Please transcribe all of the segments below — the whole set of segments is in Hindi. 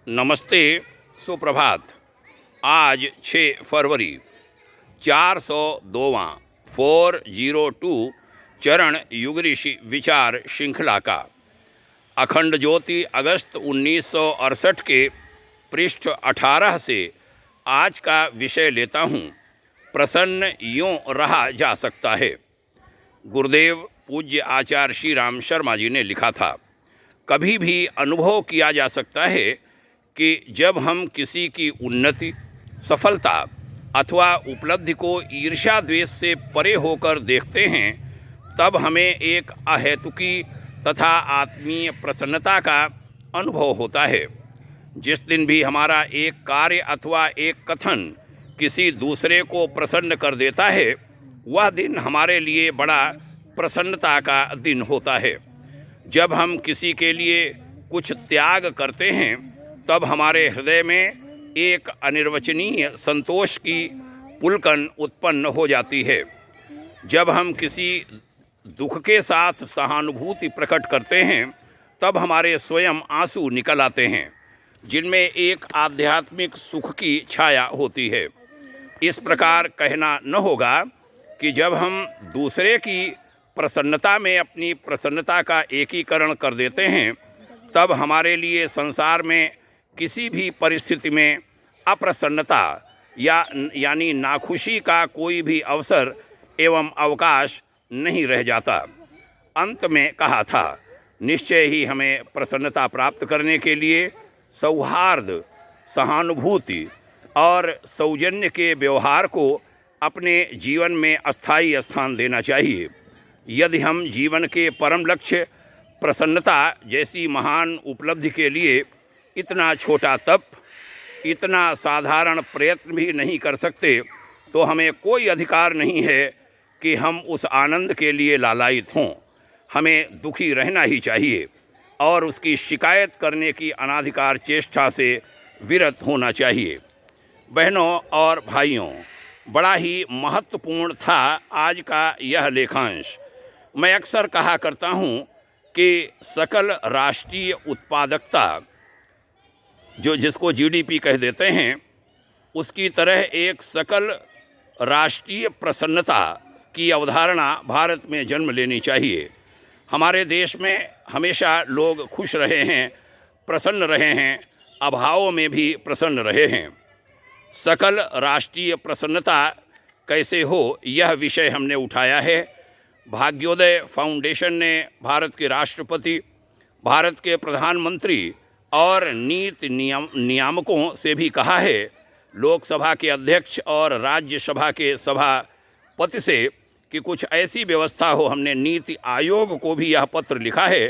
नमस्ते, सुप्रभात। आज 6 फरवरी 402वां 402 चरण युग ऋषि विचार श्रृंखला का अखंड ज्योति अगस्त 1968 के पृष्ठ 18 से आज का विषय लेता हूँ। प्रसन्न यूँ रहा जा सकता है। गुरुदेव पूज्य आचार्य श्री राम शर्मा जी ने लिखा था, कभी भी अनुभव किया जा सकता है कि जब हम किसी की उन्नति, सफलता अथवा उपलब्धि को ईर्ष्या द्वेष से परे होकर देखते हैं, तब हमें एक अहेतुकी तथा आत्मीय प्रसन्नता का अनुभव होता है। जिस दिन भी हमारा एक कार्य अथवा एक कथन किसी दूसरे को प्रसन्न कर देता है, वह दिन हमारे लिए बड़ा प्रसन्नता का दिन होता है। जब हम किसी के लिए कुछ त्याग करते हैं, तब हमारे हृदय में एक अनिर्वचनीय संतोष की पुलकन उत्पन्न हो जाती है। जब हम किसी दुख के साथ सहानुभूति प्रकट करते हैं, तब हमारे स्वयं आंसू निकल आते हैं, जिनमें एक आध्यात्मिक सुख की छाया होती है। इस प्रकार कहना न होगा कि जब हम दूसरे की प्रसन्नता में अपनी प्रसन्नता का एकीकरण कर देते हैं, तब हमारे लिए संसार में किसी भी परिस्थिति में अप्रसन्नता यानी नाखुशी का कोई भी अवसर एवं अवकाश नहीं रह जाता। अंत में कहा था, निश्चय ही हमें प्रसन्नता प्राप्त करने के लिए सौहार्द, सहानुभूति और सौजन्य के व्यवहार को अपने जीवन में अस्थायी स्थान देना चाहिए। यदि हम जीवन के परम लक्ष्य प्रसन्नता जैसी महान उपलब्धि के लिए इतना छोटा तप, इतना साधारण प्रयत्न भी नहीं कर सकते, तो हमें कोई अधिकार नहीं है कि हम उस आनंद के लिए लालायित हों। हमें दुखी रहना ही चाहिए और उसकी शिकायत करने की अनाधिकार चेष्टा से विरत होना चाहिए। बहनों और भाइयों, बड़ा ही महत्वपूर्ण था आज का यह लेखांश। मैं अक्सर कहा करता हूँ कि सकल राष्ट्रीय उत्पादकता, जिसको जीडीपी कह देते हैं, उसकी तरह एक सकल राष्ट्रीय प्रसन्नता की अवधारणा भारत में जन्म लेनी चाहिए। हमारे देश में हमेशा लोग खुश रहे हैं, प्रसन्न रहे हैं, अभावों में भी प्रसन्न रहे हैं। सकल राष्ट्रीय प्रसन्नता कैसे हो, यह विषय हमने उठाया है। भाग्योदय फाउंडेशन ने भारत के राष्ट्रपति, भारत के प्रधानमंत्री और नीति नियामकों से भी कहा है, लोकसभा के अध्यक्ष और राज्यसभा के सभापति से, कि कुछ ऐसी व्यवस्था हो। हमने नीति आयोग को भी यह पत्र लिखा है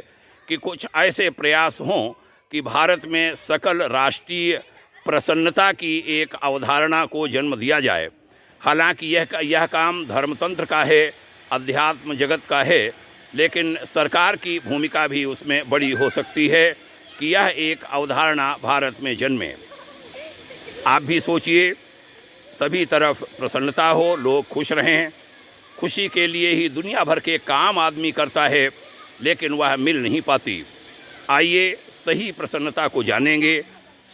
कि कुछ ऐसे प्रयास हों कि भारत में सकल राष्ट्रीय प्रसन्नता की एक अवधारणा को जन्म दिया जाए। हालांकि यह काम धर्मतंत्र का है, अध्यात्म जगत का है, लेकिन सरकार की भूमिका भी उसमें बड़ी हो सकती है कि यह एक अवधारणा भारत में जन्मे। आप भी सोचिए, सभी तरफ प्रसन्नता हो, लोग खुश रहें। खुशी के लिए ही दुनिया भर के काम आदमी करता है, लेकिन वह मिल नहीं पाती। आइए सही प्रसन्नता को जानेंगे,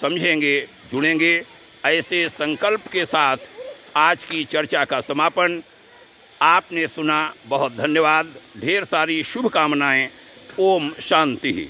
समझेंगे, जुड़ेंगे। ऐसे संकल्प के साथ आज की चर्चा का समापन। आपने सुना, बहुत धन्यवाद। ढेर सारी शुभकामनाएं। ओम शांति।